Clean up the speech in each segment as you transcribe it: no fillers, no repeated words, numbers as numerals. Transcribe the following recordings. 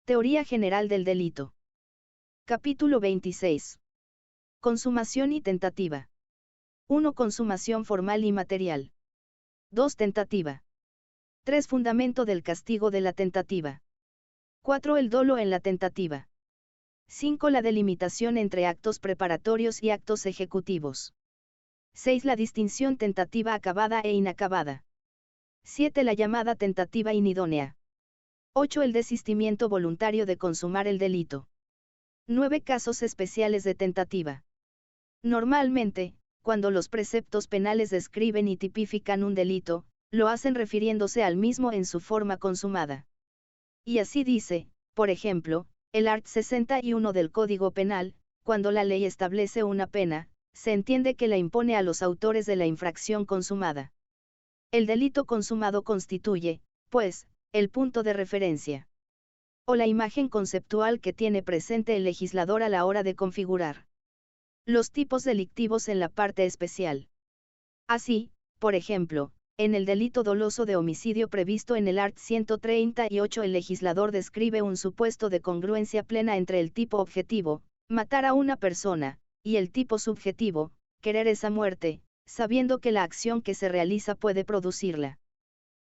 Teoría general del delito. Capítulo 26. Consumación y tentativa. 1. Consumación formal y material. 2. Tentativa. 3. Fundamento del castigo de la tentativa. 4. El dolo en la tentativa. 5. La delimitación entre actos preparatorios y actos ejecutivos. 6. La distinción tentativa acabada e inacabada. 7. La llamada tentativa inidónea. 8. El desistimiento voluntario de consumar el delito. 9. Casos especiales de tentativa. Normalmente, cuando los preceptos penales describen y tipifican un delito, lo hacen refiriéndose al mismo en su forma consumada. Y así dice, por ejemplo, el art. 61 del Código Penal, cuando la ley establece una pena, se entiende que la impone a los autores de la infracción consumada. El delito consumado constituye, pues, el punto de referencia, o la imagen conceptual que tiene presente el legislador a la hora de configurar los tipos delictivos en la parte especial. Así, por ejemplo, en el delito doloso de homicidio previsto en el art. 138 el legislador describe un supuesto de congruencia plena entre el tipo objetivo, matar a una persona, y el tipo subjetivo, querer esa muerte, sabiendo que la acción que se realiza puede producirla.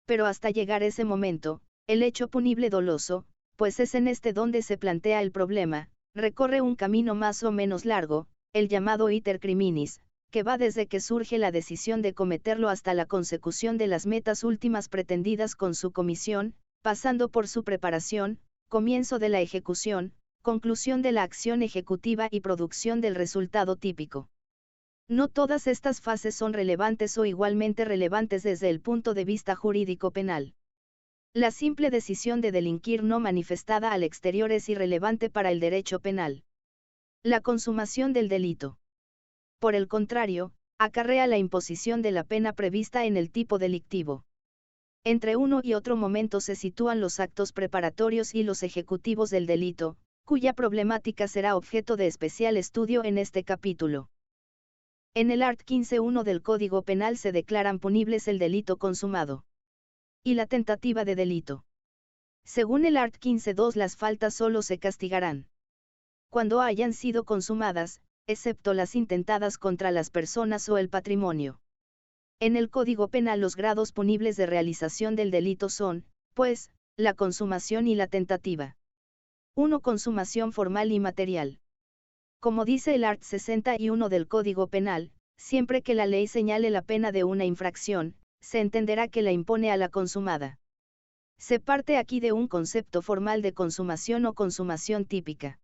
Pero hasta llegar ese momento, el hecho punible doloso, pues es en este donde se plantea el problema, recorre un camino más o menos largo, el llamado iter criminis, que va desde que surge la decisión de cometerlo hasta la consecución de las metas últimas pretendidas con su comisión, pasando por su preparación, comienzo de la ejecución, conclusión de la acción ejecutiva y producción del resultado típico. No todas estas fases son relevantes o igualmente relevantes desde el punto de vista jurídico penal. La simple decisión de delinquir no manifestada al exterior es irrelevante para el derecho penal. La consumación del delito, por el contrario, acarrea la imposición de la pena prevista en el tipo delictivo. Entre uno y otro momento se sitúan los actos preparatorios y los ejecutivos del delito, cuya problemática será objeto de especial estudio en este capítulo. En el art. 15.1 del Código Penal se declaran punibles el delito consumado y la tentativa de delito. Según el art. 15.2 las faltas solo se castigarán cuando hayan sido consumadas, excepto las intentadas contra las personas o el patrimonio. En el Código Penal los grados punibles de realización del delito son, pues, la consumación y la tentativa. 1. Consumación formal y material. Como dice el art. 61 del Código Penal, siempre que la ley señale la pena de una infracción, se entenderá que la impone a la consumada. Se parte aquí de un concepto formal de consumación o consumación típica.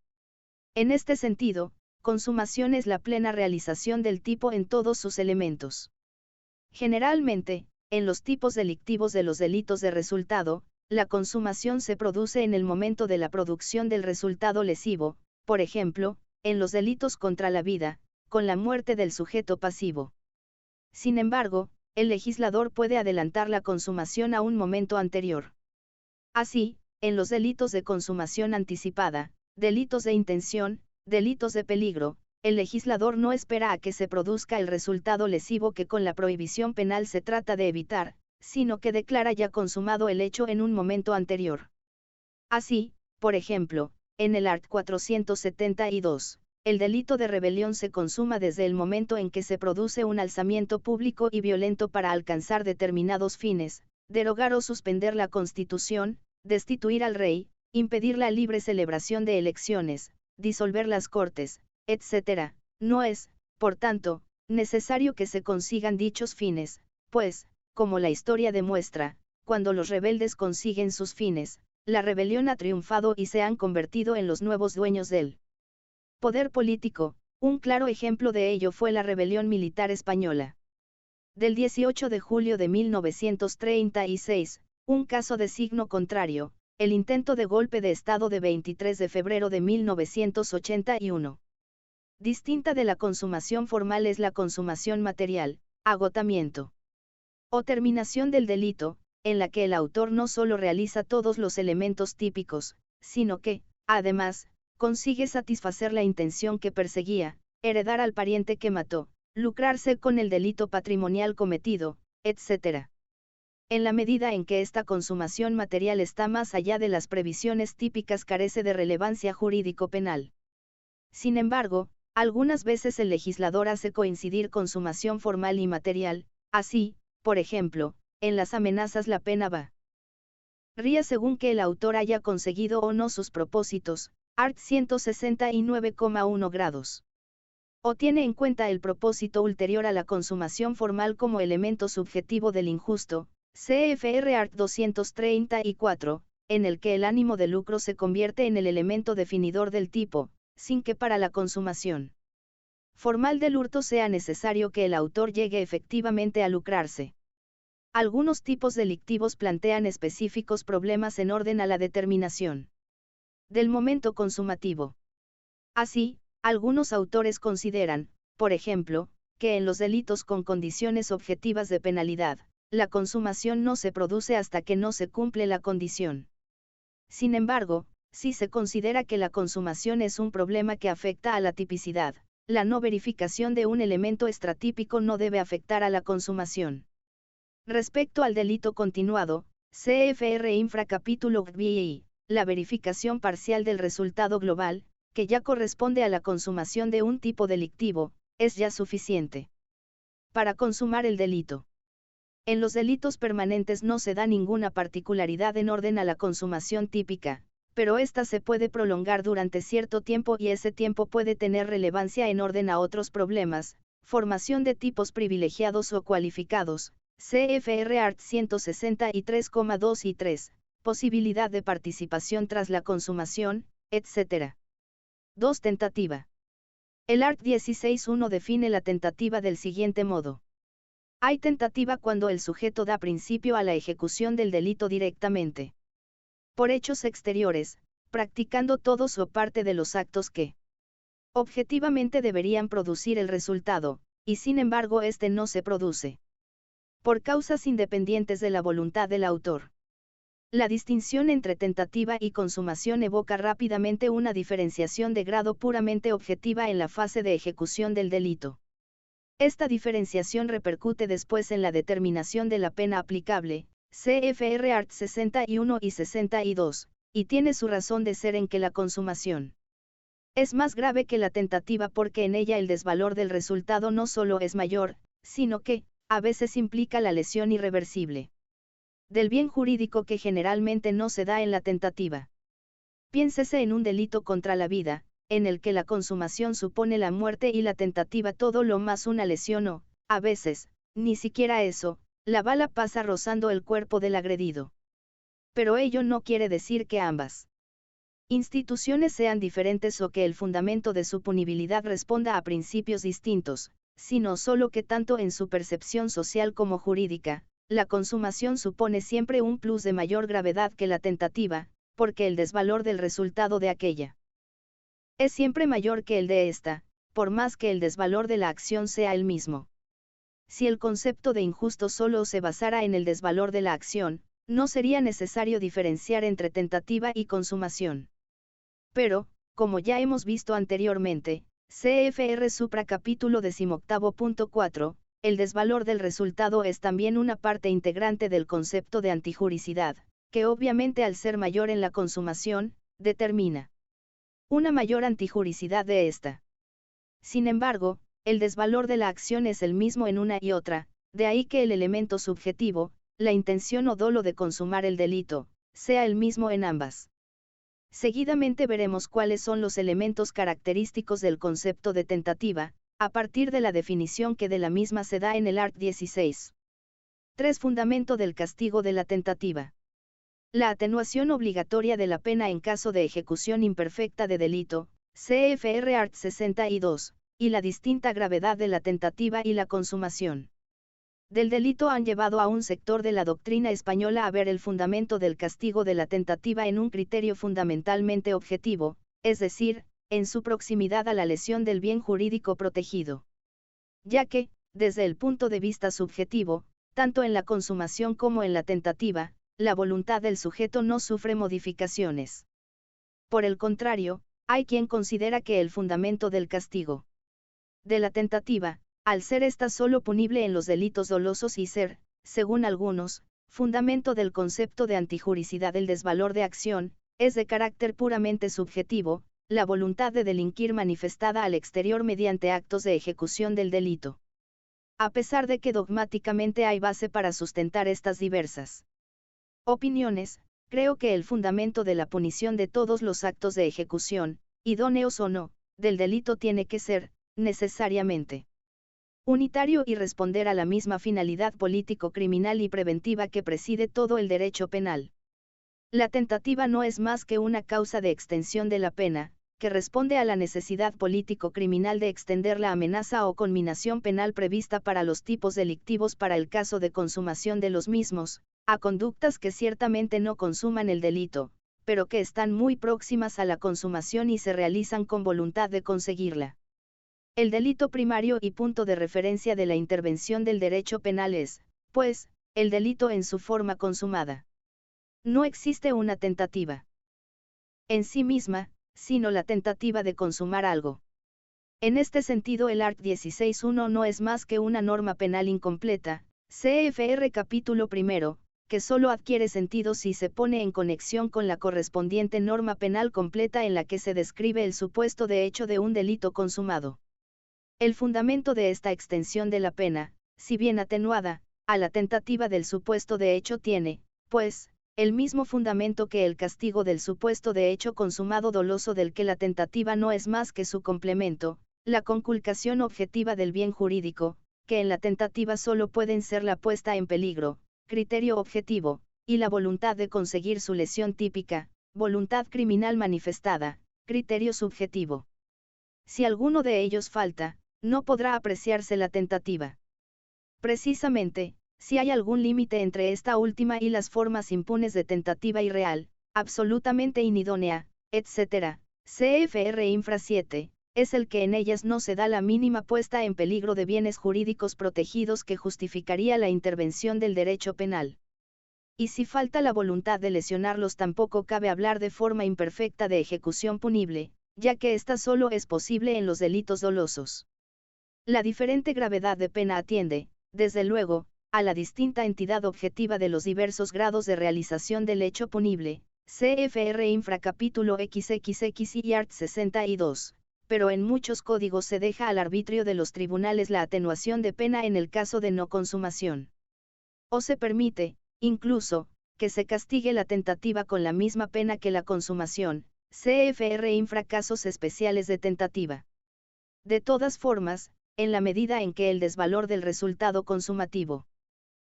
En este sentido, consumación es la plena realización del tipo en todos sus elementos. Generalmente, en los tipos delictivos de los delitos de resultado, la consumación se produce en el momento de la producción del resultado lesivo, por ejemplo, en los delitos contra la vida, con la muerte del sujeto pasivo. Sin embargo, el legislador puede adelantar la consumación a un momento anterior. Así, en los delitos de consumación anticipada, delitos de intención, delitos de peligro, el legislador no espera a que se produzca el resultado lesivo que con la prohibición penal se trata de evitar, sino que declara ya consumado el hecho en un momento anterior. Así, por ejemplo, en el art. 472, el delito de rebelión se consuma desde el momento en que se produce un alzamiento público y violento para alcanzar determinados fines, derogar o suspender la Constitución, destituir al rey, impedir la libre celebración de elecciones, disolver las cortes, etc. No es, por tanto, necesario que se consigan dichos fines, pues, como la historia demuestra, cuando los rebeldes consiguen sus fines, la rebelión ha triunfado y se han convertido en los nuevos dueños del poder político. Un claro ejemplo de ello fue la rebelión militar española del 18 de julio de 1936, un caso de signo contrario, el intento de golpe de Estado de 23 de febrero de 1981. Distinta de la consumación formal es la consumación material, agotamiento o terminación del delito, en la que el autor no solo realiza todos los elementos típicos, sino que, además, consigue satisfacer la intención que perseguía, heredar al pariente que mató, lucrarse con el delito patrimonial cometido, etc. En la medida en que esta consumación material está más allá de las previsiones típicas, carece de relevancia jurídico-penal. Sin embargo, algunas veces el legislador hace coincidir consumación formal y material, así, por ejemplo, en las amenazas la pena varía según que el autor haya conseguido o no sus propósitos, art. 169,1 grados. O tiene en cuenta el propósito ulterior a la consumación formal como elemento subjetivo del injusto, CFR art. 234, en el que el ánimo de lucro se convierte en el elemento definidor del tipo, sin que para la consumación formal del hurto sea necesario que el autor llegue efectivamente a lucrarse. Algunos tipos delictivos plantean específicos problemas en orden a la determinación del momento consumativo. Así, algunos autores consideran, por ejemplo, que en los delitos con condiciones objetivas de penalidad, la consumación no se produce hasta que no se cumple la condición. Sin embargo, si se considera que la consumación es un problema que afecta a la tipicidad, la no verificación de un elemento extratípico no debe afectar a la consumación. Respecto al delito continuado, CFR Infra capítulo BI, la verificación parcial del resultado global, que ya corresponde a la consumación de un tipo delictivo, es ya suficiente para consumar el delito. En los delitos permanentes no se da ninguna particularidad en orden a la consumación típica, pero ésta se puede prolongar durante cierto tiempo y ese tiempo puede tener relevancia en orden a otros problemas, formación de tipos privilegiados o cualificados, CFR art. 163,2 y 3, posibilidad de participación tras la consumación, etc. 2. Tentativa. El art. 16.1 define la tentativa del siguiente modo. Hay tentativa cuando el sujeto da principio a la ejecución del delito directamente por hechos exteriores, practicando todos o parte de los actos que objetivamente deberían producir el resultado, y sin embargo este no se produce por causas independientes de la voluntad del autor. La distinción entre tentativa y consumación evoca rápidamente una diferenciación de grado puramente objetiva en la fase de ejecución del delito. Esta diferenciación repercute después en la determinación de la pena aplicable, CFR art. 61 y 62, y tiene su razón de ser en que la consumación es más grave que la tentativa porque en ella el desvalor del resultado no solo es mayor, sino que, a veces implica la lesión irreversible del bien jurídico que generalmente no se da en la tentativa. Piénsese en un delito contra la vida, en el que la consumación supone la muerte y la tentativa todo lo más una lesión o, a veces, ni siquiera eso, la bala pasa rozando el cuerpo del agredido. Pero ello no quiere decir que ambas instituciones sean diferentes o que el fundamento de su punibilidad responda a principios distintos, sino solo que tanto en su percepción social como jurídica, la consumación supone siempre un plus de mayor gravedad que la tentativa, porque el desvalor del resultado de aquella es siempre mayor que el de esta, por más que el desvalor de la acción sea el mismo. Si el concepto de injusto solo se basara en el desvalor de la acción, no sería necesario diferenciar entre tentativa y consumación. Pero, como ya hemos visto anteriormente, CFR supra capítulo 18.4, el desvalor del resultado es también una parte integrante del concepto de antijuricidad, que obviamente al ser mayor en la consumación, determina una mayor antijuricidad de esta. Sin embargo, el desvalor de la acción es el mismo en una y otra, de ahí que el elemento subjetivo, la intención o dolo de consumar el delito, sea el mismo en ambas. Seguidamente veremos cuáles son los elementos característicos del concepto de tentativa, a partir de la definición que de la misma se da en el art. 16. 3. Fundamento del castigo de la tentativa. La atenuación obligatoria de la pena en caso de ejecución imperfecta de delito, CFR art. 62, y la distinta gravedad de la tentativa y la consumación del delito han llevado a un sector de la doctrina española a ver el fundamento del castigo de la tentativa en un criterio fundamentalmente objetivo, es decir, en su proximidad a la lesión del bien jurídico protegido. Ya que, desde el punto de vista subjetivo, tanto en la consumación como en la tentativa, la voluntad del sujeto no sufre modificaciones. Por el contrario, hay quien considera que el fundamento del castigo de la tentativa, al ser ésta solo punible en los delitos dolosos y ser, según algunos, Fundamento del concepto de antijuricidad. El desvalor de acción es de carácter puramente subjetivo, la voluntad de delinquir manifestada al exterior mediante actos de ejecución del delito. A pesar de que dogmáticamente hay base para sustentar estas diversas opiniones, creo que el fundamento de la punición de todos los actos de ejecución, idóneos o no, del delito tiene que ser, necesariamente, unitario y responder a la misma finalidad político-criminal y preventiva que preside todo el derecho penal. La tentativa no es más que una causa de extensión de la pena, que responde a la necesidad político-criminal de extender la amenaza o conminación penal prevista para los tipos delictivos para el caso de consumación de los mismos, a conductas que ciertamente no consuman el delito, pero que están muy próximas a la consumación y se realizan con voluntad de conseguirla. El delito primario y punto de referencia de la intervención del derecho penal es, pues, el delito en su forma consumada. No existe una tentativa en sí misma, sino la tentativa de consumar algo. En este sentido el art. 16.1 no es más que una norma penal incompleta, CFR capítulo 1, que solo adquiere sentido si se pone en conexión con la correspondiente norma penal completa en la que se describe el supuesto de hecho de un delito consumado. El fundamento de esta extensión de la pena, si bien atenuada, a la tentativa del supuesto de hecho tiene, pues, el mismo fundamento que el castigo del supuesto de hecho consumado doloso del que la tentativa no es más que su complemento, la conculcación objetiva del bien jurídico, que en la tentativa solo pueden ser la puesta en peligro, criterio objetivo, y la voluntad de conseguir su lesión típica, voluntad criminal manifestada, criterio subjetivo. Si alguno de ellos falta, no podrá apreciarse la tentativa. Precisamente, si hay algún límite entre esta última y las formas impunes de tentativa irreal, absolutamente inidónea, etc., CFR Infra 7, es el que en ellas no se da la mínima puesta en peligro de bienes jurídicos protegidos que justificaría la intervención del derecho penal. Y si falta la voluntad de lesionarlos, tampoco cabe hablar de forma imperfecta de ejecución punible, ya que ésta solo es posible en los delitos dolosos. La diferente gravedad de pena atiende, desde luego, a la distinta entidad objetiva de los diversos grados de realización del hecho punible, CFR Infra capítulo XXX y art. 62, pero en muchos códigos se deja al arbitrio de los tribunales la atenuación de pena en el caso de no consumación. O se permite, incluso, que se castigue la tentativa con la misma pena que la consumación, CFR Infra casos especiales de tentativa. De todas formas, en la medida en que el desvalor del resultado consumativo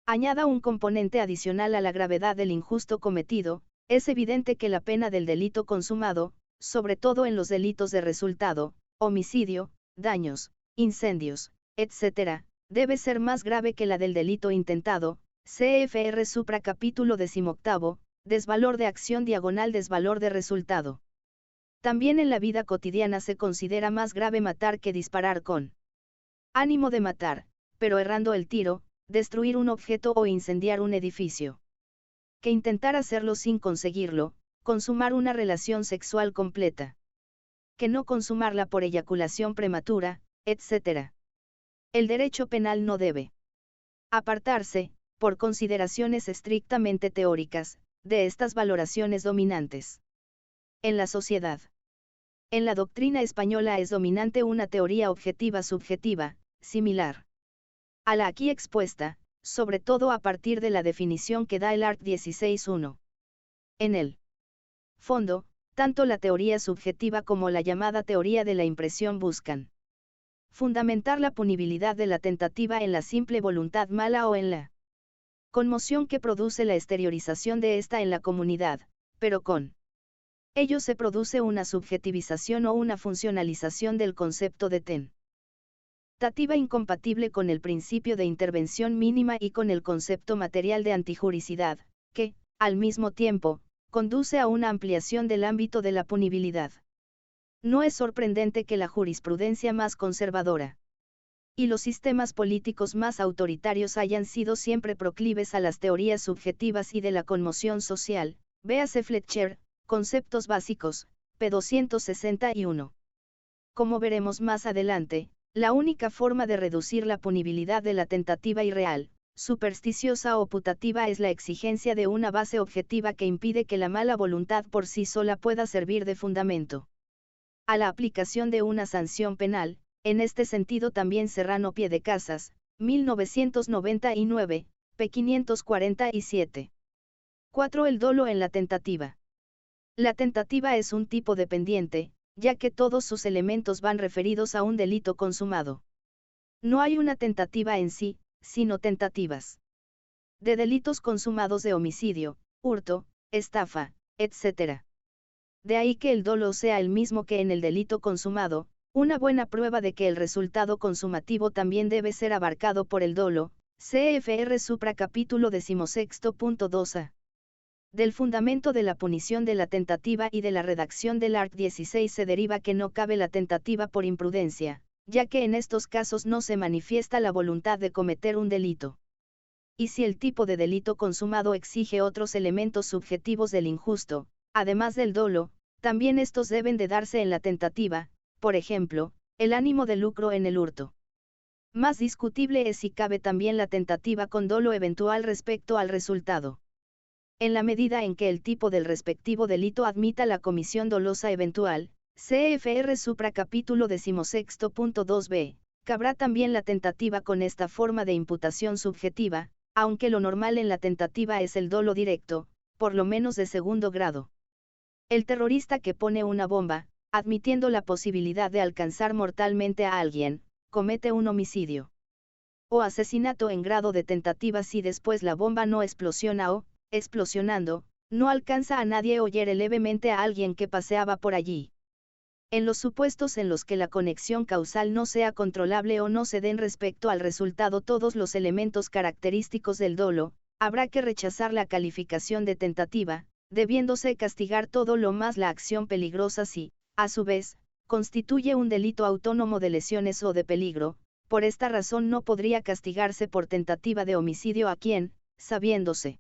añada un componente adicional a la gravedad del injusto cometido, es evidente que la pena del delito consumado, sobre todo en los delitos de resultado, homicidio, daños, incendios, etc., debe ser más grave que la del delito intentado, CFR supra capítulo 18, desvalor de acción diagonal desvalor de resultado. También en la vida cotidiana se considera más grave matar que disparar con ánimo de matar, pero errando el tiro, destruir un objeto o incendiar un edificio. Que intentar hacerlo sin conseguirlo, consumar una relación sexual completa. Que no consumarla por eyaculación prematura, etc. El derecho penal no debe apartarse, por consideraciones estrictamente teóricas, de estas valoraciones dominantes en la sociedad. En la doctrina española es dominante una teoría objetiva subjetiva, similar a la aquí expuesta, sobre todo a partir de la definición que da el art. 16.1. En el fondo, tanto la teoría subjetiva como la llamada teoría de la impresión buscan fundamentar la punibilidad de la tentativa en la simple voluntad mala o en la conmoción que produce la exteriorización de esta en la comunidad, pero con ello se produce una subjetivización o una funcionalización del concepto de tentativa incompatible con el principio de intervención mínima y con el concepto material de antijuricidad, que, al mismo tiempo, conduce a una ampliación del ámbito de la punibilidad. No es sorprendente que la jurisprudencia más conservadora y los sistemas políticos más autoritarios hayan sido siempre proclives a las teorías subjetivas y de la conmoción social, véase Fletcher, Conceptos Básicos, p. 261. Como veremos más adelante, la única forma de reducir la punibilidad de la tentativa irreal, supersticiosa o putativa es la exigencia de una base objetiva que impide que la mala voluntad por sí sola pueda servir de fundamento a la aplicación de una sanción penal. En este sentido también Serrano Piedecasas, 1999, p. 547. 4. El dolo en la tentativa. La tentativa es un tipo dependiente, ya que todos sus elementos van referidos a un delito consumado. No hay una tentativa en sí, sino tentativas de delitos consumados de homicidio, hurto, estafa, etc. De ahí que el dolo sea el mismo que en el delito consumado, una buena prueba de que el resultado consumativo también debe ser abarcado por el dolo, CFR supra capítulo 16.2a. Del fundamento de la punición de la tentativa y de la redacción del art. 16 se deriva que no cabe la tentativa por imprudencia, ya que en estos casos no se manifiesta la voluntad de cometer un delito. Y si el tipo de delito consumado exige otros elementos subjetivos del injusto, además del dolo, también estos deben de darse en la tentativa, por ejemplo, el ánimo de lucro en el hurto. Más discutible es si cabe también la tentativa con dolo eventual respecto al resultado. En la medida en que el tipo del respectivo delito admita la comisión dolosa eventual, CFR supra capítulo 16.2b, cabrá también la tentativa con esta forma de imputación subjetiva, aunque lo normal en la tentativa es el dolo directo, por lo menos de segundo grado. El terrorista que pone una bomba, admitiendo la posibilidad de alcanzar mortalmente a alguien, comete un homicidio o asesinato en grado de tentativa si después la bomba no explosiona o, explosionando, no alcanza a nadie o hiere levemente a alguien que paseaba por allí. En los supuestos en los que la conexión causal no sea controlable o no se den respecto al resultado todos los elementos característicos del dolo, habrá que rechazar la calificación de tentativa, debiéndose castigar todo lo más la acción peligrosa si, a su vez, constituye un delito autónomo de lesiones o de peligro. Por esta razón no podría castigarse por tentativa de homicidio a quien, sabiéndose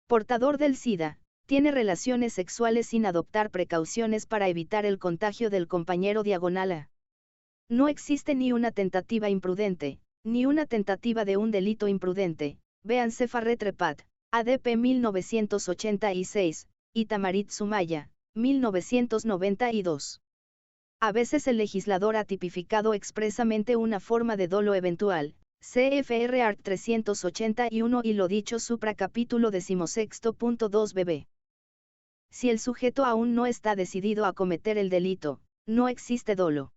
portador del SIDA, tiene relaciones sexuales sin adoptar precauciones para evitar el contagio del compañero diagonal A. No existe ni una tentativa imprudente, ni una tentativa de un delito imprudente. Véanse Farret-Trepat, ADP 1986, y Tamarit Sumaya, 1992. A veces el legislador ha tipificado expresamente una forma de dolo eventual, CFR Art. 381 y lo dicho supra capítulo 16.2 bb. Si el sujeto aún no está decidido a cometer el delito, no existe dolo.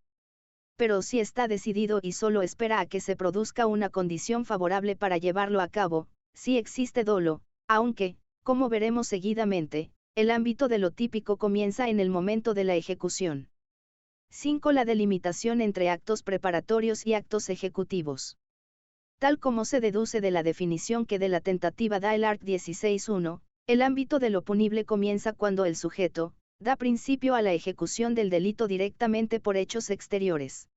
Pero si está decidido y solo espera a que se produzca una condición favorable para llevarlo a cabo, sí existe dolo, aunque, como veremos seguidamente, el ámbito de lo típico comienza en el momento de la ejecución. 5. La delimitación entre actos preparatorios y actos ejecutivos. Tal como se deduce de la definición que de la tentativa da el art. 16.1, el ámbito de lo punible comienza cuando el sujeto da principio a la ejecución del delito directamente por hechos exteriores.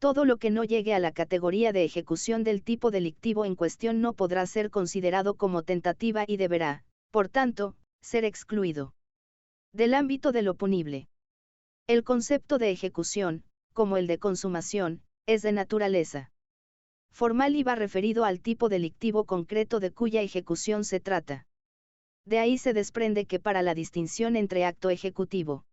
Todo lo que no llegue a la categoría de ejecución del tipo delictivo en cuestión no podrá ser considerado como tentativa y deberá, por tanto, ser excluido del ámbito de lo punible. El concepto de ejecución, como el de consumación, es de naturaleza formal y va referido al tipo delictivo concreto de cuya ejecución se trata. De ahí se desprende que para la distinción entre acto ejecutivo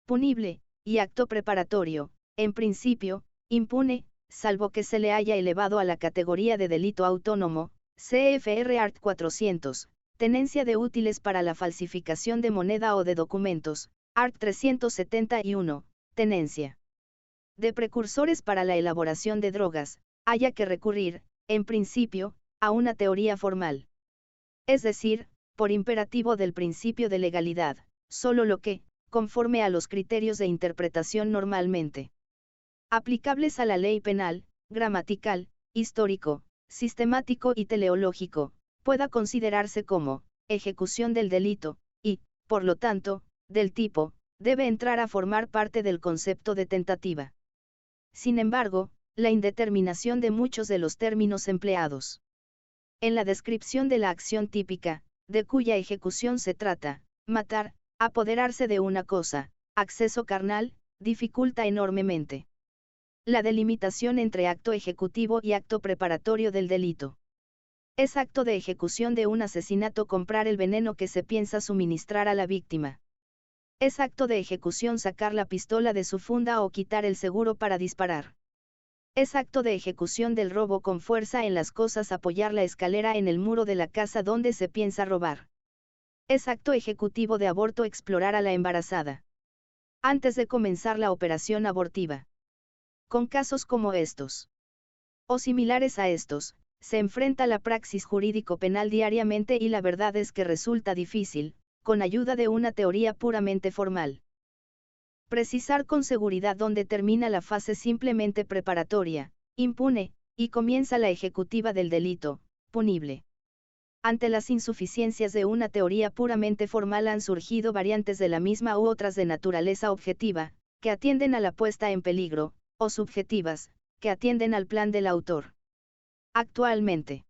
punible y acto preparatorio, en principio, impune, salvo que se le haya elevado a la categoría de delito autónomo, CFR Art. 400, tenencia de útiles para la falsificación de moneda o de documentos, Art. 371, tenencia de precursores para la elaboración de drogas, haya que recurrir, en principio, a una teoría formal. Es decir, por imperativo del principio de legalidad, solo lo que, conforme a los criterios de interpretación normalmente aplicables a la ley penal, gramatical, histórico, sistemático y teleológico, pueda considerarse como ejecución del delito, y, por lo tanto, del tipo, debe entrar a formar parte del concepto de tentativa. Sin embargo, la indeterminación de muchos de los términos empleados en la descripción de la acción típica, de cuya ejecución se trata, matar, apoderarse de una cosa, acceso carnal, dificulta enormemente la delimitación entre acto ejecutivo y acto preparatorio del delito. Es acto de ejecución de un asesinato comprar el veneno que se piensa suministrar a la víctima. Es acto de ejecución sacar la pistola de su funda o quitar el seguro para disparar. Es acto de ejecución del robo con fuerza en las cosas apoyar la escalera en el muro de la casa donde se piensa robar. Es acto ejecutivo de aborto explorar a la embarazada antes de comenzar la operación abortiva. Con casos como estos, o similares a estos, se enfrenta la praxis jurídico-penal diariamente y la verdad es que resulta difícil, con ayuda de una teoría puramente formal, precisar con seguridad dónde termina la fase simplemente preparatoria, impune, y comienza la ejecutiva del delito, punible. Ante las insuficiencias de una teoría puramente formal han surgido variantes de la misma u otras de naturaleza objetiva, que atienden a la puesta en peligro, o subjetivas, que atienden al plan del autor. Actualmente,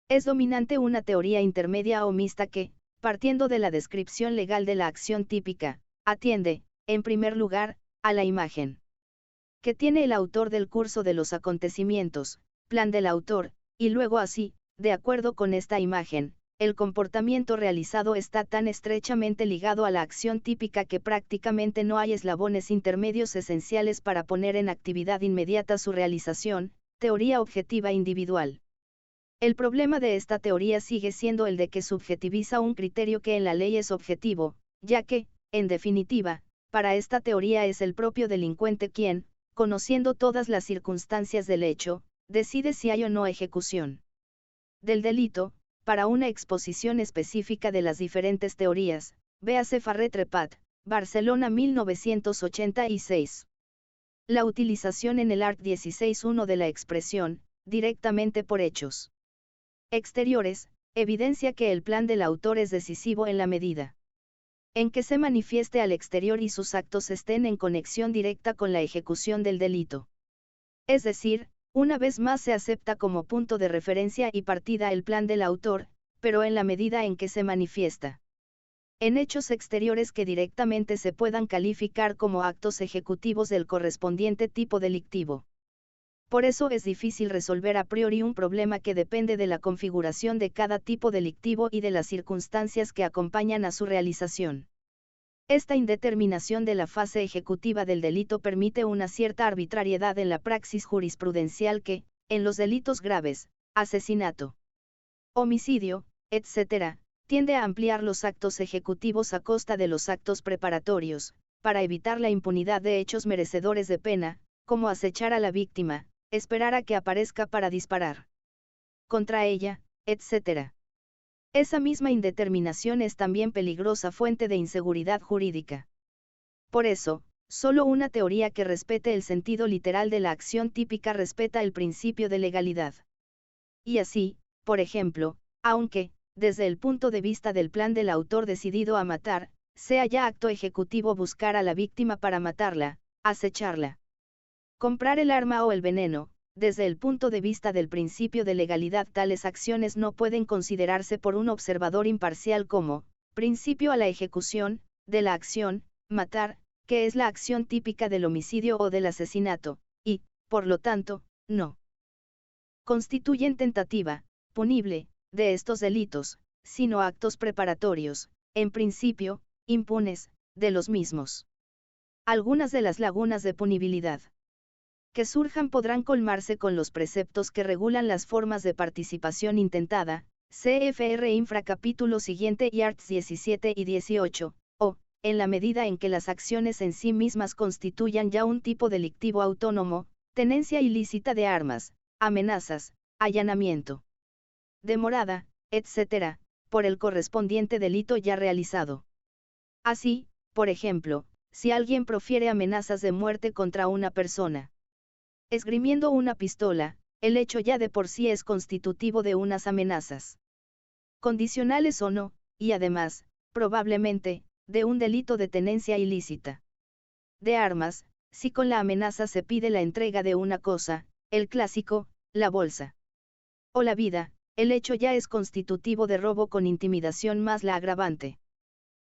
es dominante una teoría intermedia o mixta que, partiendo de la descripción legal de la acción típica, atiende, en primer lugar, a la imagen que tiene el autor del curso de los acontecimientos, plan del autor, y luego así, de acuerdo con esta imagen, el comportamiento realizado está tan estrechamente ligado a la acción típica que prácticamente no hay eslabones intermedios esenciales para poner en actividad inmediata su realización, teoría objetiva individual. El problema de esta teoría sigue siendo el de que subjetiviza un criterio que en la ley es objetivo, ya que, en definitiva, para esta teoría es el propio delincuente quien, conociendo todas las circunstancias del hecho, decide si hay o no ejecución del delito. Para una exposición específica de las diferentes teorías, véase Farré-Trepat, Barcelona 1986. La utilización en el art. 16.1 de la expresión, directamente por hechos exteriores, evidencia que el plan del autor es decisivo en la medida en que se manifieste al exterior y sus actos estén en conexión directa con la ejecución del delito. Es decir, una vez más se acepta como punto de referencia y partida el plan del autor, pero en la medida en que se manifiesta en hechos exteriores que directamente se puedan calificar como actos ejecutivos del correspondiente tipo delictivo. Por eso es difícil resolver a priori un problema que depende de la configuración de cada tipo delictivo y de las circunstancias que acompañan a su realización. Esta indeterminación de la fase ejecutiva del delito permite una cierta arbitrariedad en la praxis jurisprudencial que, en los delitos graves, asesinato, homicidio, etc., tiende a ampliar los actos ejecutivos a costa de los actos preparatorios, para evitar la impunidad de hechos merecedores de pena, como acechar a la víctima, esperar a que aparezca para disparar contra ella, etc. Esa misma indeterminación es también peligrosa fuente de inseguridad jurídica. Por eso, solo una teoría que respete el sentido literal de la acción típica respeta el principio de legalidad. Y así, por ejemplo, aunque, desde el punto de vista del plan del autor decidido a matar, sea ya acto ejecutivo buscar a la víctima para matarla, acecharla, comprar el arma o el veneno, desde el punto de vista del principio de legalidad tales acciones no pueden considerarse por un observador imparcial como principio a la ejecución de la acción, matar, que es la acción típica del homicidio o del asesinato, y, por lo tanto, no constituyen tentativa, punible, de estos delitos, sino actos preparatorios, en principio, impunes, de los mismos. Algunas de las lagunas de punibilidad que surjan podrán colmarse con los preceptos que regulan las formas de participación intentada, CFR Infra capítulo siguiente y arts 17 y 18, o, en la medida en que las acciones en sí mismas constituyan ya un tipo delictivo autónomo, tenencia ilícita de armas, amenazas, allanamiento de morada, etc., por el correspondiente delito ya realizado. Así, por ejemplo, si alguien profiere amenazas de muerte contra una persona, esgrimiendo una pistola, el hecho ya de por sí es constitutivo de unas amenazas condicionales o no, y además, probablemente, de un delito de tenencia ilícita de armas, si con la amenaza se pide la entrega de una cosa, el clásico, la bolsa o la vida, el hecho ya es constitutivo de robo con intimidación más la agravante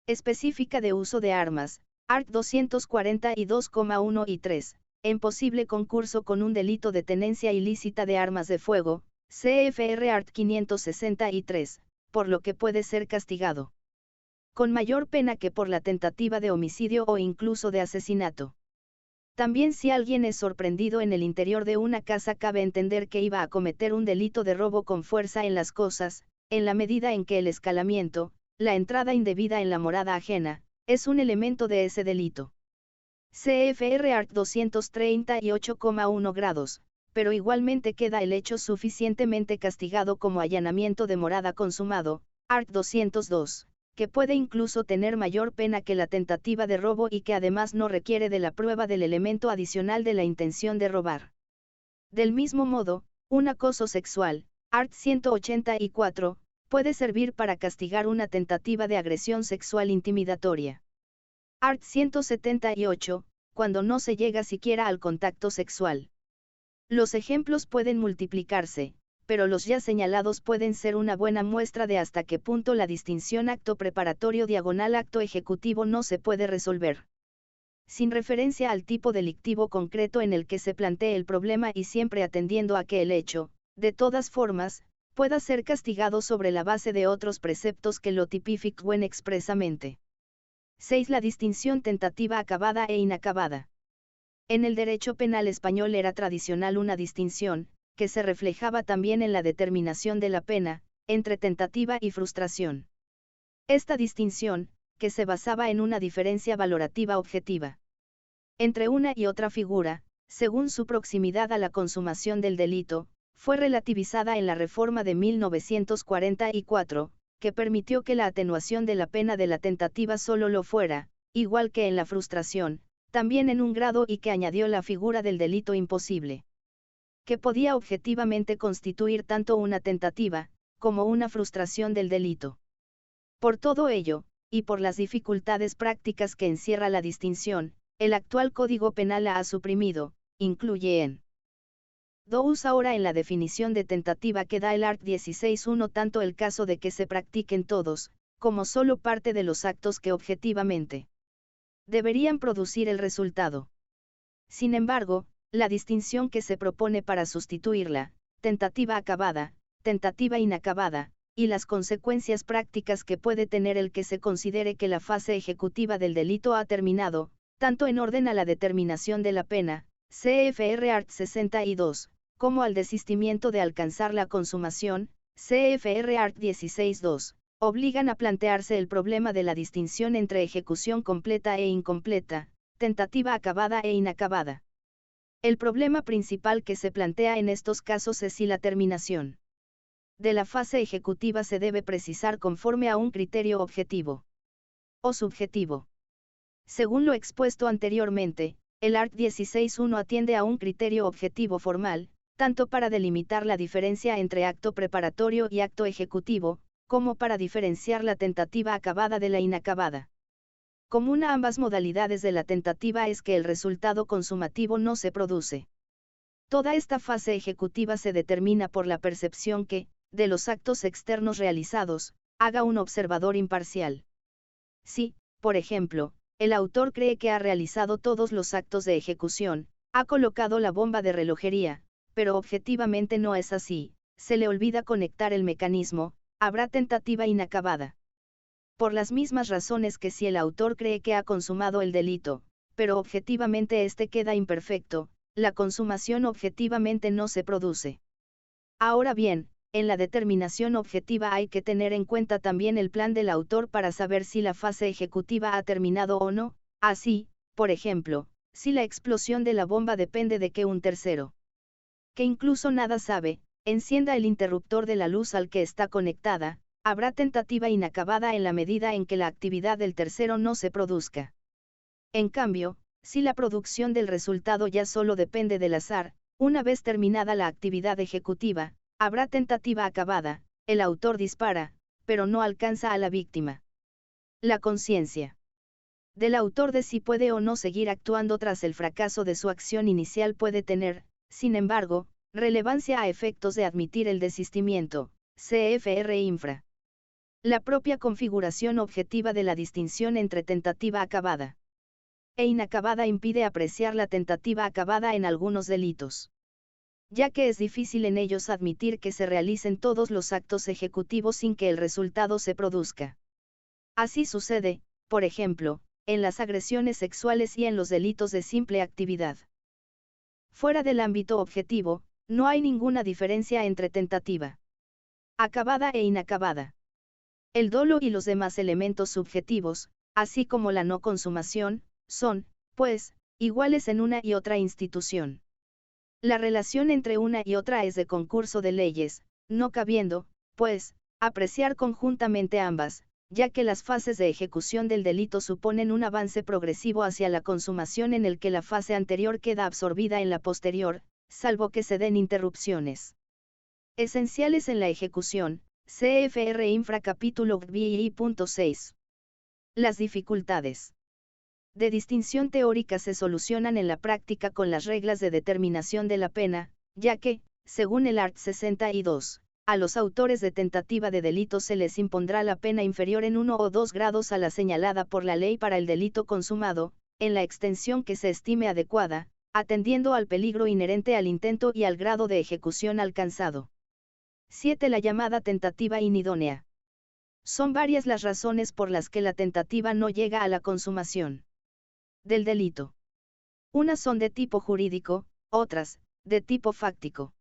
específica de uso de armas, art. 242,1 y 3. En posible concurso con un delito de tenencia ilícita de armas de fuego, CFR Art. 563, por lo que puede ser castigado con mayor pena que por la tentativa de homicidio o incluso de asesinato. También si alguien es sorprendido en el interior de una casa cabe entender que iba a cometer un delito de robo con fuerza en las cosas, en la medida en que el escalamiento, la entrada indebida en la morada ajena, es un elemento de ese delito. CFR Art. 238,1 grados, pero igualmente queda el hecho suficientemente castigado como allanamiento de morada consumado, Art. 202. Que puede incluso tener mayor pena que la tentativa de robo y que además no requiere de la prueba del elemento adicional de la intención de robar. Del mismo modo, un acoso sexual, Art. 184, puede servir para castigar una tentativa de agresión sexual intimidatoria. Art. 178, cuando no se llega siquiera al contacto sexual. Los ejemplos pueden multiplicarse, pero los ya señalados pueden ser una buena muestra de hasta qué punto la distinción acto preparatorio / acto ejecutivo no se puede resolver. Sin referencia al tipo delictivo concreto en el que se plantee el problema y siempre atendiendo a que el hecho, de todas formas, pueda ser castigado sobre la base de otros preceptos que lo tipifiquen expresamente. 6. La distinción tentativa acabada e inacabada. En el derecho penal español era tradicional una distinción, que se reflejaba también en la determinación de la pena, entre tentativa y frustración. Esta distinción, que se basaba en una diferencia valorativa objetiva entre una y otra figura, según su proximidad a la consumación del delito, fue relativizada en la reforma de 1944, que permitió que la atenuación de la pena de la tentativa solo lo fuera, igual que en la frustración, también en un grado y que añadió la figura del delito imposible, que podía objetivamente constituir tanto una tentativa, como una frustración del delito. Por todo ello, y por las dificultades prácticas que encierra la distinción, el actual Código Penal la ha suprimido, incluye en 2. Ahora en la definición de tentativa que da el art. 16.1 tanto el caso de que se practiquen todos, como solo parte de los actos que objetivamente deberían producir el resultado. Sin embargo, la distinción que se propone para sustituirla, tentativa acabada, tentativa inacabada, y las consecuencias prácticas que puede tener el que se considere que la fase ejecutiva del delito ha terminado, tanto en orden a la determinación de la pena, CFR Art. 62, como al desistimiento de alcanzar la consumación, CFR Art. 16.2, obligan a plantearse el problema de la distinción entre ejecución completa e incompleta, tentativa acabada e inacabada. El problema principal que se plantea en estos casos es si la terminación de la fase ejecutiva se debe precisar conforme a un criterio objetivo o subjetivo. Según lo expuesto anteriormente, el art. 16.1 atiende a un criterio objetivo formal, tanto para delimitar la diferencia entre acto preparatorio y acto ejecutivo, como para diferenciar la tentativa acabada de la inacabada. Común a ambas modalidades de la tentativa es que el resultado consumativo no se produce. Toda esta fase ejecutiva se determina por la percepción que, de los actos externos realizados, haga un observador imparcial. Si, por ejemplo, el autor cree que ha realizado todos los actos de ejecución, ha colocado la bomba de relojería, pero objetivamente no es así, se le olvida conectar el mecanismo, habrá tentativa inacabada. Por las mismas razones que si el autor cree que ha consumado el delito, pero objetivamente este queda imperfecto, la consumación objetivamente no se produce. Ahora bien, en la determinación objetiva hay que tener en cuenta también el plan del autor para saber si la fase ejecutiva ha terminado o no, así, por ejemplo, si la explosión de la bomba depende de que un tercero, que incluso nada sabe, encienda el interruptor de la luz al que está conectada, habrá tentativa inacabada en la medida en que la actividad del tercero no se produzca. En cambio, si la producción del resultado ya solo depende del azar, una vez terminada la actividad ejecutiva, habrá tentativa acabada, el autor dispara, pero no alcanza a la víctima. La conciencia del autor de si puede o no seguir actuando tras el fracaso de su acción inicial puede tener, sin embargo, relevancia a efectos de admitir el desistimiento, CFR infra. La propia configuración objetiva de la distinción entre tentativa acabada e inacabada impide apreciar la tentativa acabada en algunos delitos. ya que es difícil en ellos admitir que se realicen todos los actos ejecutivos sin que el resultado se produzca. Así sucede, por ejemplo, en las agresiones sexuales y en los delitos de simple actividad. Fuera del ámbito objetivo, no hay ninguna diferencia entre tentativa acabada e inacabada. El dolo y los demás elementos subjetivos, así como la no consumación, son, pues, iguales en una y otra institución. La relación entre una y otra es de concurso de leyes, no cabiendo, pues, apreciar conjuntamente ambas, ya que las fases de ejecución del delito suponen un avance progresivo hacia la consumación en el que la fase anterior queda absorbida en la posterior, salvo que se den interrupciones esenciales en la ejecución. CFR Infra capítulo BI.6. Las dificultades de distinción teórica se solucionan en la práctica con las reglas de determinación de la pena, ya que, según el art. 62, a los autores de tentativa de delito se les impondrá la pena inferior en 1 o 2 grados a la señalada por la ley para el delito consumado, en la extensión que se estime adecuada, atendiendo al peligro inherente al intento y al grado de ejecución alcanzado. 7. La llamada tentativa inidónea. Son varias las razones por las que la tentativa no llega a la consumación del delito. Unas son de tipo jurídico, otras, de tipo fáctico.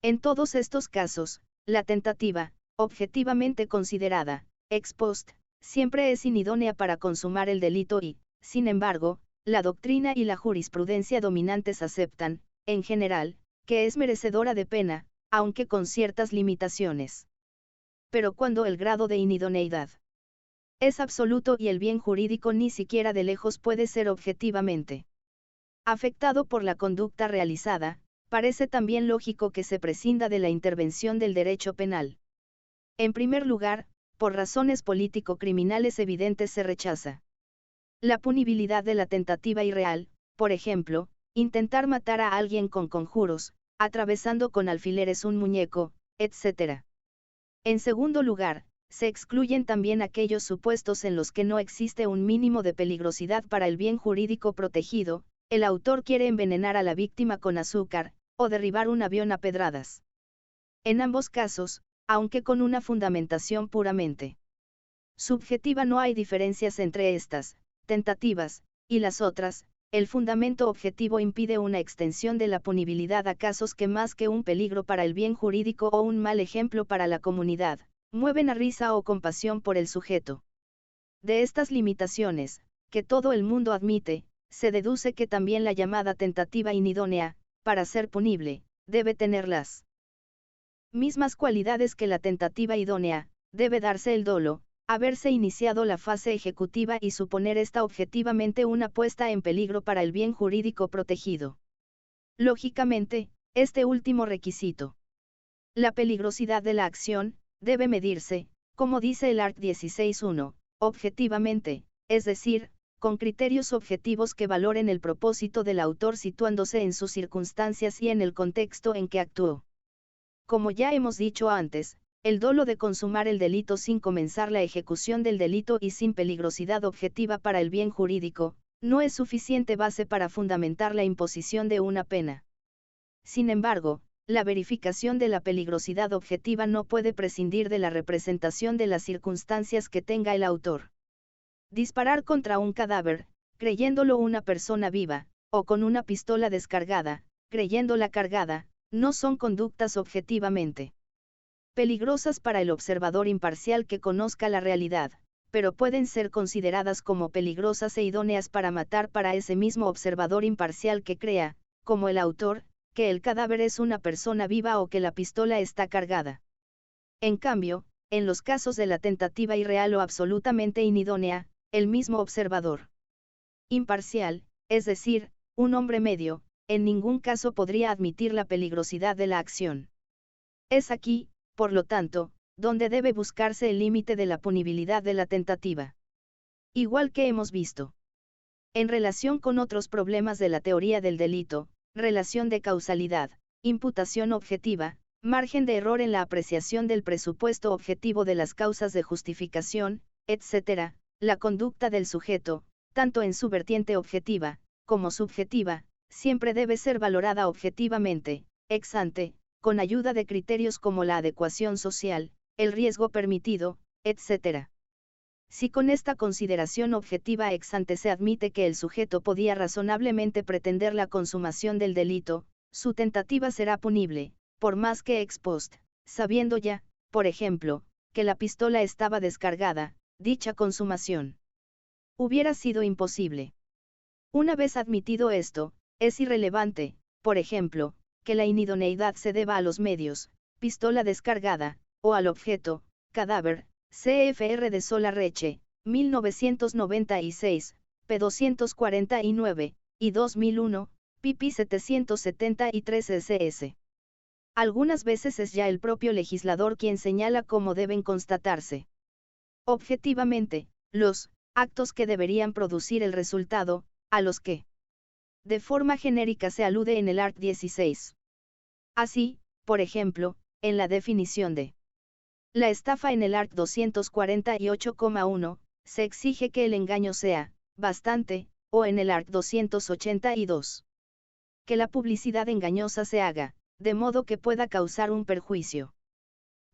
En todos estos casos, la tentativa, objetivamente considerada, ex post, siempre es inidónea para consumar el delito y, sin embargo, la doctrina y la jurisprudencia dominantes aceptan, en general, que es merecedora de pena, aunque con ciertas limitaciones. Pero cuando el grado de inidoneidad es absoluto y el bien jurídico ni siquiera de lejos puede ser objetivamente afectado por la conducta realizada, parece también lógico que se prescinda de la intervención del derecho penal. En primer lugar, por razones político-criminales evidentes se rechaza la punibilidad de la tentativa irreal, por ejemplo, intentar matar a alguien con conjuros, atravesando con alfileres un muñeco, etc. En segundo lugar, se excluyen también aquellos supuestos en los que no existe un mínimo de peligrosidad para el bien jurídico protegido. El autor quiere envenenar a la víctima con azúcar, o derribar un avión a pedradas. En ambos casos, aunque con una fundamentación puramente subjetiva, no hay diferencias entre estas tentativas y las otras. El fundamento objetivo impide una extensión de la punibilidad a casos que, más que un peligro para el bien jurídico o un mal ejemplo para la comunidad, mueven a risa o compasión por el sujeto. De estas limitaciones, que todo el mundo admite, se deduce que también la llamada tentativa inidónea, para ser punible, debe tener las mismas cualidades que la tentativa idónea. Debe darse el dolo, haberse iniciado la fase ejecutiva y suponer esta objetivamente una puesta en peligro para el bien jurídico protegido. Lógicamente, este último requisito, la peligrosidad de la acción, debe medirse, como dice el art. 16.1, objetivamente, es decir, con criterios objetivos que valoren el propósito del autor situándose en sus circunstancias y en el contexto en que actuó. Como ya hemos dicho antes, el dolo de consumar el delito sin comenzar la ejecución del delito y sin peligrosidad objetiva para el bien jurídico, no es suficiente base para fundamentar la imposición de una pena. Sin embargo, la verificación de la peligrosidad objetiva no puede prescindir de la representación de las circunstancias que tenga el autor. Disparar contra un cadáver, creyéndolo una persona viva, o con una pistola descargada, creyéndola cargada, no son conductas objetivamente peligrosas para el observador imparcial que conozca la realidad, pero pueden ser consideradas como peligrosas e idóneas para matar para ese mismo observador imparcial que crea, como el autor, que el cadáver es una persona viva o que la pistola está cargada. En cambio, en los casos de la tentativa irreal o absolutamente inidónea, el mismo observador imparcial, es decir, un hombre medio, en ningún caso podría admitir la peligrosidad de la acción. Es aquí, por lo tanto, donde debe buscarse el límite de la punibilidad de la tentativa. Igual que hemos visto en relación con otros problemas de la teoría del delito, relación de causalidad, imputación objetiva, margen de error en la apreciación del presupuesto objetivo de las causas de justificación, etc., la conducta del sujeto, tanto en su vertiente objetiva, como subjetiva, siempre debe ser valorada objetivamente, ex ante, con ayuda de criterios como la adecuación social, el riesgo permitido, etc. Si con esta consideración objetiva ex ante se admite que el sujeto podía razonablemente pretender la consumación del delito, su tentativa será punible, por más que ex post, sabiendo ya, por ejemplo, que la pistola estaba descargada, dicha consumación hubiera sido imposible. Una vez admitido esto, es irrelevante, por ejemplo, que la inidoneidad se deba a los medios, pistola descargada, o al objeto, cadáver, CFR de Solarreche, 1996, p. 249, y 2001, pp. 773 ss. Algunas veces es ya el propio legislador quien señala cómo deben constatarse objetivamente los actos que deberían producir el resultado, a los que de forma genérica se alude en el art. 16. Así, por ejemplo, en la definición de la estafa en el art. 248,1, se exige que el engaño sea bastante, o en el art. 282. Que la publicidad engañosa se haga, de modo que pueda causar un perjuicio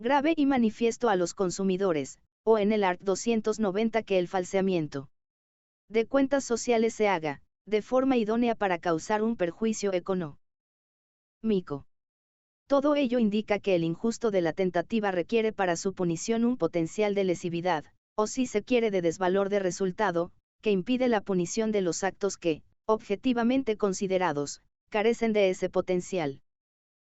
grave y manifiesto a los consumidores, o en el art. 290 que el falseamiento de cuentas sociales se haga, de forma idónea para causar un perjuicio económico. Todo ello indica que el injusto de la tentativa requiere para su punición un potencial de lesividad, o si se quiere de desvalor de resultado, que impide la punición de los actos que, objetivamente considerados, carecen de ese potencial.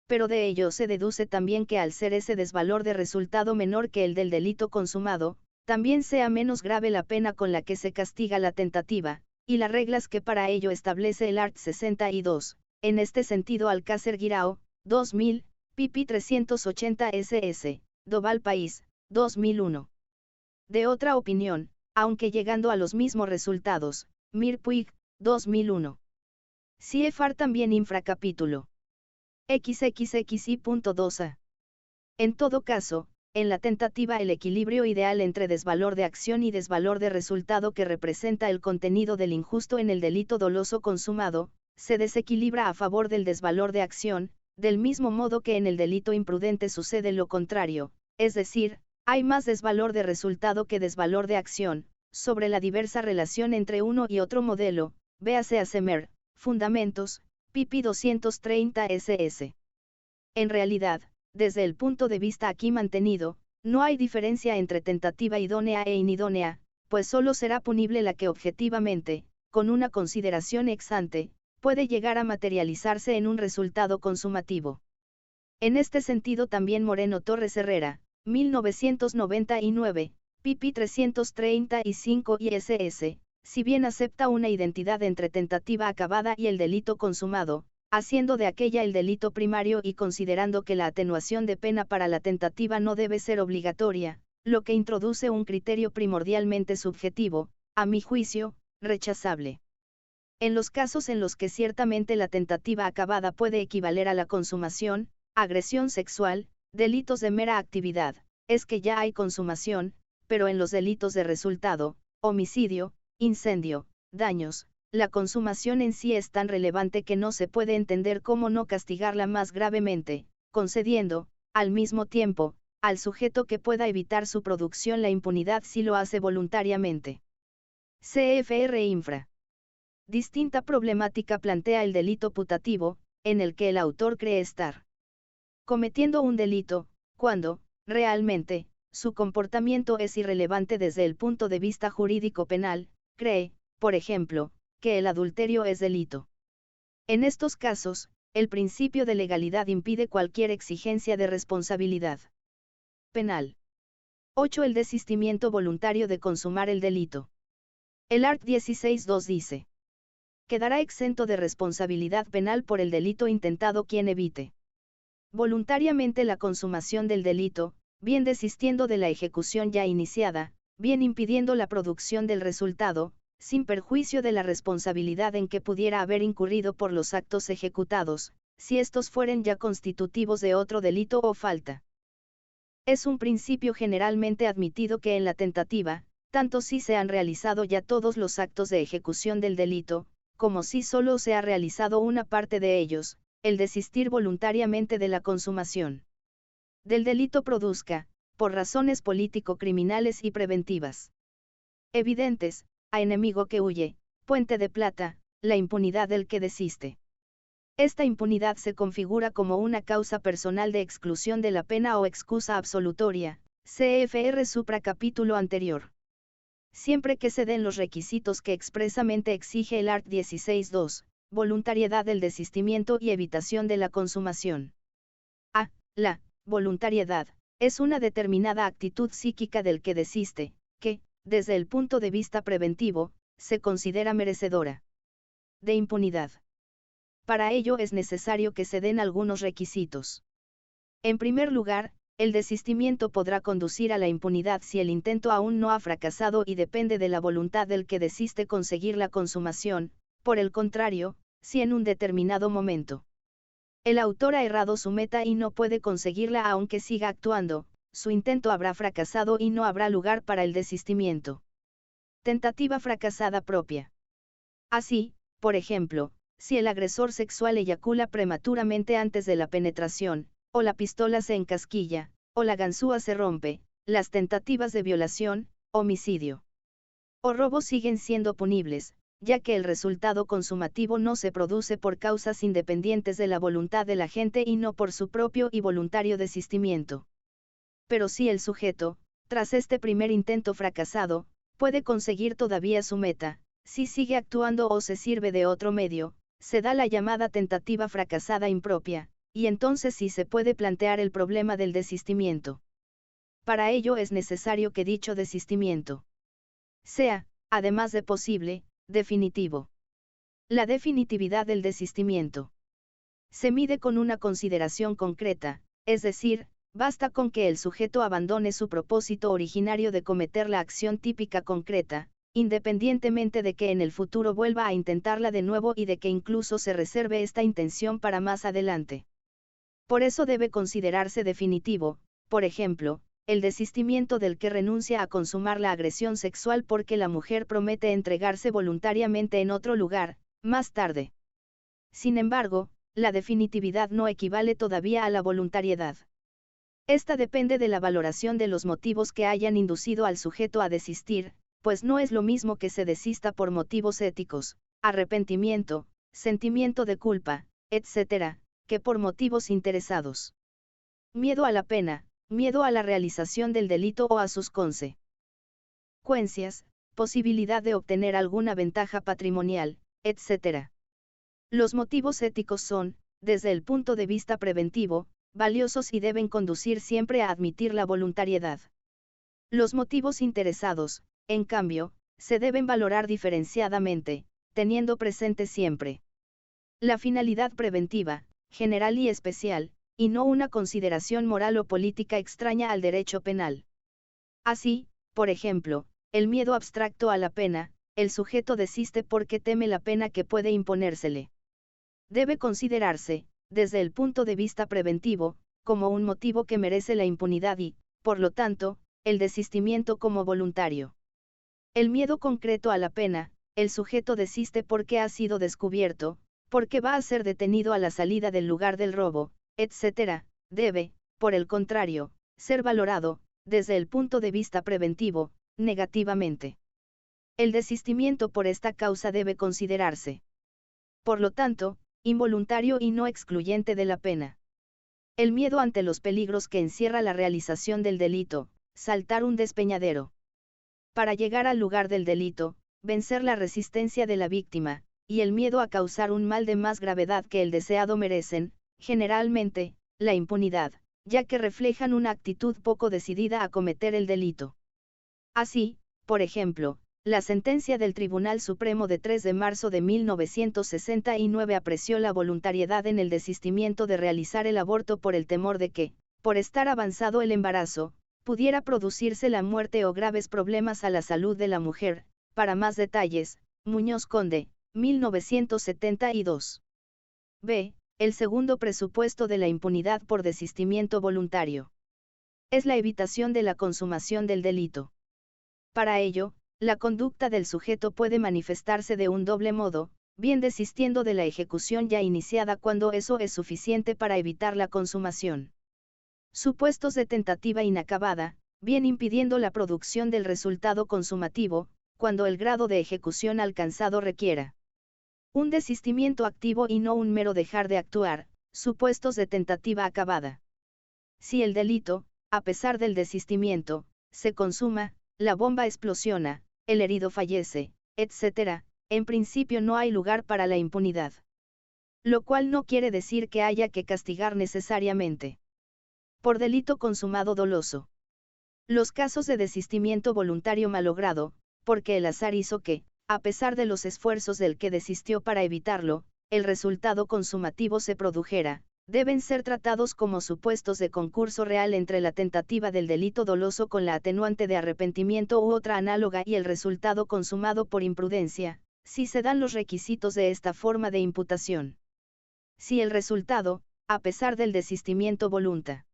Pero de ello se deduce también que al ser ese desvalor de resultado menor que el del delito consumado, también sea menos grave la pena con la que se castiga la tentativa, y las reglas que para ello establece el art. 62, en este sentido Alcácer Guirao, 2000, pp. 380 ss, Doval País, 2001. De otra opinión, aunque llegando a los mismos resultados, Mir Puig, 2001. CFR también infracapítulo XXXI.2a. En todo caso, en la tentativa el equilibrio ideal entre desvalor de acción y desvalor de resultado que representa el contenido del injusto en el delito doloso consumado, se desequilibra a favor del desvalor de acción, del mismo modo que en el delito imprudente sucede lo contrario, es decir, hay más desvalor de resultado que desvalor de acción, sobre la diversa relación entre uno y otro modelo, véase Assemer, Fundamentos, pp. 230 ss. En realidad, desde el punto de vista aquí mantenido, no hay diferencia entre tentativa idónea e inidónea, pues solo será punible la que objetivamente, con una consideración ex ante, puede llegar a materializarse en un resultado consumativo. En este sentido también Moreno Torres Herrera, 1999, pp. 335 ISS, si bien acepta una identidad entre tentativa acabada y el delito consumado, haciendo de aquella el delito primario y considerando que la atenuación de pena para la tentativa no debe ser obligatoria, lo que introduce un criterio primordialmente subjetivo, a mi juicio, rechazable. En los casos en los que ciertamente la tentativa acabada puede equivaler a la consumación, agresión sexual, delitos de mera actividad, es que ya hay consumación, pero en los delitos de resultado, homicidio, incendio, daños, la consumación en sí es tan relevante que no se puede entender cómo no castigarla más gravemente, concediendo, al mismo tiempo, al sujeto que pueda evitar su producción la impunidad si lo hace voluntariamente. CFR Infra. Distinta problemática plantea el delito putativo, en el que el autor cree estar cometiendo un delito, cuando, realmente, su comportamiento es irrelevante desde el punto de vista jurídico penal, cree, por ejemplo, que el adulterio es delito. En estos casos, el principio de legalidad impide cualquier exigencia de responsabilidad penal. 8. El desistimiento voluntario de consumar el delito. El art. 16.2 dice: quedará exento de responsabilidad penal por el delito intentado quien evite voluntariamente la consumación del delito, bien desistiendo de la ejecución ya iniciada, bien impidiendo la producción del resultado, sin perjuicio de la responsabilidad en que pudiera haber incurrido por los actos ejecutados, si estos fueren ya constitutivos de otro delito o falta. Es un principio generalmente admitido que en la tentativa, tanto si se han realizado ya todos los actos de ejecución del delito, como si solo se ha realizado una parte de ellos, el desistir voluntariamente de la consumación del delito produzca, por razones político-criminales y preventivas evidentes, a enemigo que huye, puente de plata, la impunidad del que desiste. Esta impunidad se configura como una causa personal de exclusión de la pena o excusa absolutoria, CFR supra capítulo anterior. Siempre que se den los requisitos que expresamente exige el art. 16.2, voluntariedad del desistimiento y evitación de la consumación. A. La voluntariedad es una determinada actitud psíquica del que desiste, que, desde el punto de vista preventivo, se considera merecedora de impunidad. Para ello es necesario que se den algunos requisitos. En primer lugar, el desistimiento podrá conducir a la impunidad si el intento aún no ha fracasado y depende de la voluntad del que desiste conseguir la consumación. Por el contrario, si en un determinado momento el autor ha errado su meta y no puede conseguirla aunque siga actuando, su intento habrá fracasado y no habrá lugar para el desistimiento. Tentativa fracasada propia. Así, por ejemplo, si el agresor sexual eyacula prematuramente antes de la penetración, o la pistola se encasquilla, o la ganzúa se rompe, las tentativas de violación, homicidio o robo siguen siendo punibles, ya que el resultado consumativo no se produce por causas independientes de la voluntad del agente y no por su propio y voluntario desistimiento. Pero si el sujeto, tras este primer intento fracasado, puede conseguir todavía su meta, si sigue actuando o se sirve de otro medio, se da la llamada tentativa fracasada impropia, y entonces sí se puede plantear el problema del desistimiento. Para ello es necesario que dicho desistimiento sea, además de posible, definitivo. La definitividad del desistimiento se mide con una consideración concreta, es decir, basta con que el sujeto abandone su propósito originario de cometer la acción típica concreta, independientemente de que en el futuro vuelva a intentarla de nuevo y de que incluso se reserve esta intención para más adelante. Por eso debe considerarse definitivo, por ejemplo, el desistimiento del que renuncia a consumar la agresión sexual porque la mujer promete entregarse voluntariamente en otro lugar, más tarde. Sin embargo, la definitividad no equivale todavía a la voluntariedad. Esta depende de la valoración de los motivos que hayan inducido al sujeto a desistir, pues no es lo mismo que se desista por motivos éticos, arrepentimiento, sentimiento de culpa, etc., que por motivos interesados. Miedo a la pena, miedo a la realización del delito o a sus consecuencias, posibilidad de obtener alguna ventaja patrimonial, etc. Los motivos éticos son, desde el punto de vista preventivo, valiosos y deben conducir siempre a admitir la voluntariedad. Los motivos interesados, en cambio, se deben valorar diferenciadamente, teniendo presente siempre la finalidad preventiva, general y especial, y no una consideración moral o política extraña al derecho penal. Así, por ejemplo, el miedo abstracto a la pena, el sujeto desiste porque teme la pena que puede imponérsele. Debe considerarse, desde el punto de vista preventivo, como un motivo que merece la impunidad y, por lo tanto, el desistimiento como voluntario. El miedo concreto a la pena, el sujeto desiste porque ha sido descubierto, porque va a ser detenido a la salida del lugar del robo, etc., debe, por el contrario, ser valorado, desde el punto de vista preventivo, negativamente. El desistimiento por esta causa debe considerarse, por lo tanto, involuntario y no excluyente de la pena. El miedo ante los peligros que encierra la realización del delito, saltar un despeñadero. Para llegar al lugar del delito, vencer la resistencia de la víctima, y el miedo a causar un mal de más gravedad que el deseado merecen, generalmente, la impunidad, ya que reflejan una actitud poco decidida a cometer el delito. Así, por ejemplo, la sentencia del Tribunal Supremo de 3 de marzo de 1969 apreció la voluntariedad en el desistimiento de realizar el aborto por el temor de que, por estar avanzado el embarazo, pudiera producirse la muerte o graves problemas a la salud de la mujer. Para más detalles, Muñoz Conde, 1972. B. El segundo presupuesto de la impunidad por desistimiento voluntario es la evitación de la consumación del delito. Para ello, la conducta del sujeto puede manifestarse de un doble modo, bien desistiendo de la ejecución ya iniciada cuando eso es suficiente para evitar la consumación. Supuestos de tentativa inacabada, bien impidiendo la producción del resultado consumativo, cuando el grado de ejecución alcanzado requiera un desistimiento activo y no un mero dejar de actuar, supuestos de tentativa acabada. Si el delito, a pesar del desistimiento, se consuma, la bomba explosiona, el herido fallece, etc., en principio no hay lugar para la impunidad. Lo cual no quiere decir que haya que castigar necesariamente por delito consumado doloso los casos de desistimiento voluntario malogrado, porque el azar hizo que, a pesar de los esfuerzos del que desistió para evitarlo, el resultado consumativo se produjera, deben ser tratados como supuestos de concurso real entre la tentativa del delito doloso con la atenuante de arrepentimiento u otra análoga y el resultado consumado por imprudencia, si se dan los requisitos de esta forma de imputación. Si el resultado, a pesar del desistimiento voluntario,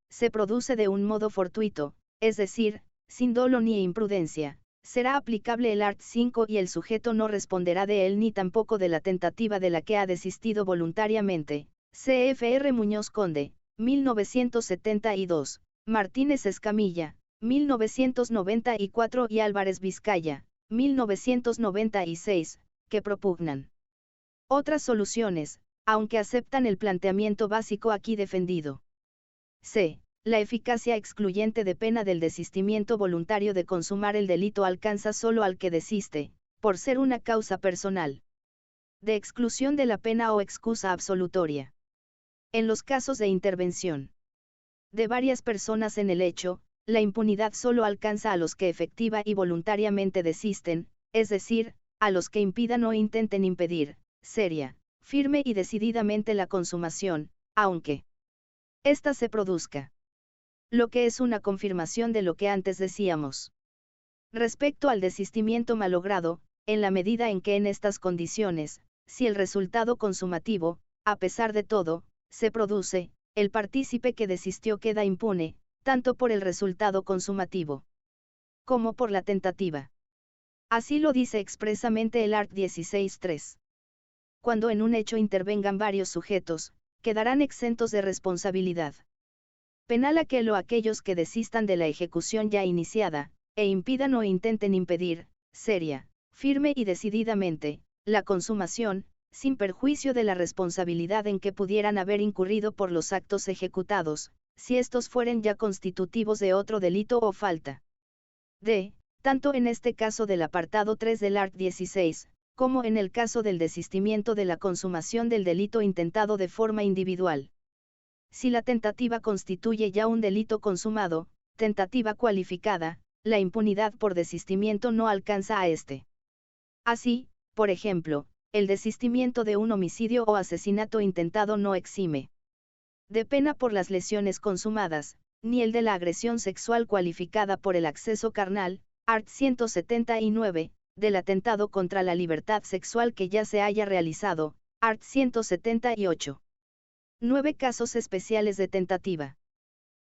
se produce de un modo fortuito, es decir, sin dolo ni imprudencia, será aplicable el art. 5 y el sujeto no responderá de él ni tampoco de la tentativa de la que ha desistido voluntariamente. CFR Muñoz Conde, 1972, Martínez Escamilla, 1994 y Álvarez Vizcaya, 1996, que propugnan otras soluciones, aunque aceptan el planteamiento básico aquí defendido. C. La eficacia excluyente de pena del desistimiento voluntario de consumar el delito alcanza solo al que desiste, por ser una causa personal de exclusión de la pena o excusa absolutoria. En los casos de intervención de varias personas en el hecho, la impunidad solo alcanza a los que efectiva y voluntariamente desisten, es decir, a los que impidan o intenten impedir, seria, firme y decididamente la consumación, aunque ésta se produzca. Lo que es una confirmación de lo que antes decíamos. Respecto al desistimiento malogrado, en la medida en que en estas condiciones, si el resultado consumativo, a pesar de todo, se produce, el partícipe que desistió queda impune, tanto por el resultado consumativo como por la tentativa. Así lo dice expresamente el art. 16.3. Cuando en un hecho intervengan varios sujetos, quedarán exentos de responsabilidad penal aquel o aquellos que desistan de la ejecución ya iniciada, e impidan o intenten impedir, seria, firme y decididamente, la consumación, sin perjuicio de la responsabilidad en que pudieran haber incurrido por los actos ejecutados, si estos fueren ya constitutivos de otro delito o falta. D. Tanto en este caso del apartado 3 del art. 16, como en el caso del desistimiento de la consumación del delito intentado de forma individual. Si la tentativa constituye ya un delito consumado, tentativa cualificada, la impunidad por desistimiento no alcanza a este. Así, por ejemplo, el desistimiento de un homicidio o asesinato intentado no exime de pena por las lesiones consumadas, ni el de la agresión sexual cualificada por el acceso carnal, art. 179, del atentado contra la libertad sexual que ya se haya realizado, art. 178. 9 casos especiales de tentativa.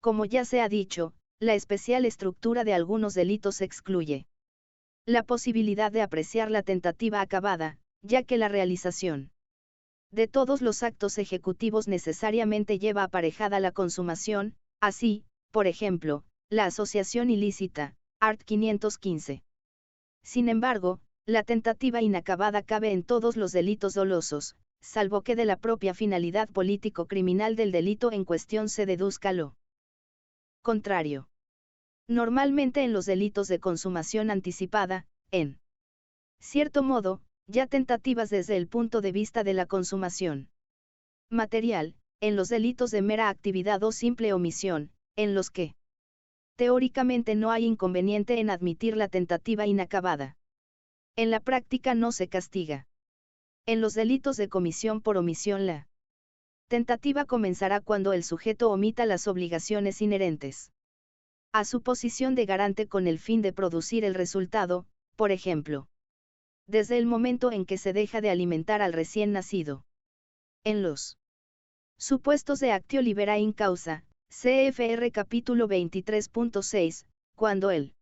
Como ya se ha dicho, la especial estructura de algunos delitos excluye la posibilidad de apreciar la tentativa acabada, ya que la realización de todos los actos ejecutivos necesariamente lleva aparejada la consumación, así, por ejemplo, la asociación ilícita, art. 515. Sin embargo, la tentativa inacabada cabe en todos los delitos dolosos, salvo que de la propia finalidad político-criminal del delito en cuestión se deduzca lo contrario. Normalmente en los delitos de consumación anticipada, en cierto modo, ya tentativas desde el punto de vista de la consumación material, en los delitos de mera actividad o simple omisión, en los que teóricamente no hay inconveniente en admitir la tentativa inacabada. En la práctica no se castiga. En los delitos de comisión por omisión la tentativa comenzará cuando el sujeto omita las obligaciones inherentes a su posición de garante con el fin de producir el resultado, por ejemplo, desde el momento en que se deja de alimentar al recién nacido. En los supuestos de actio libera in causa, CFR capítulo 23.6, cuando el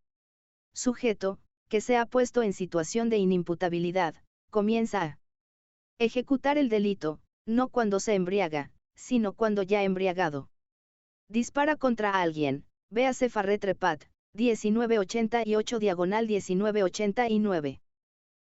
sujeto, que se ha puesto en situación de inimputabilidad, comienza a ejecutar el delito, no cuando se embriaga, sino cuando ya embriagado. Dispara contra alguien, véase Farret Repat, 1988-1989.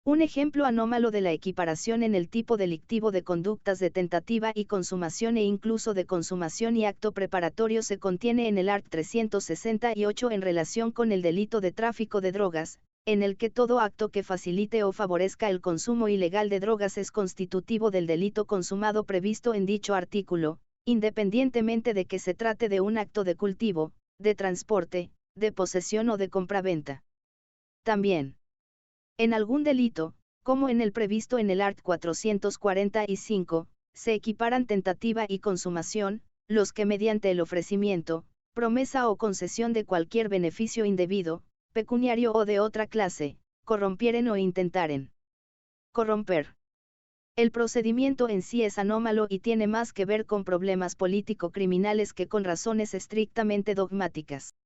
Un ejemplo anómalo de la equiparación en el tipo delictivo de conductas de tentativa y consumación e incluso de consumación y acto preparatorio se contiene en el art. 368 en relación con el delito de tráfico de drogas, en el que todo acto que facilite o favorezca el consumo ilegal de drogas es constitutivo del delito consumado previsto en dicho artículo, independientemente de que se trate de un acto de cultivo, de transporte, de posesión o de compraventa. También, en algún delito, como en el previsto en el art. 445, se equiparan tentativa y consumación, los que mediante el ofrecimiento, promesa o concesión de cualquier beneficio indebido, pecuniario o de otra clase, corrompieren o intentaren corromper. El procedimiento en sí es anómalo y tiene más que ver con problemas político-criminales que con razones estrictamente dogmáticas.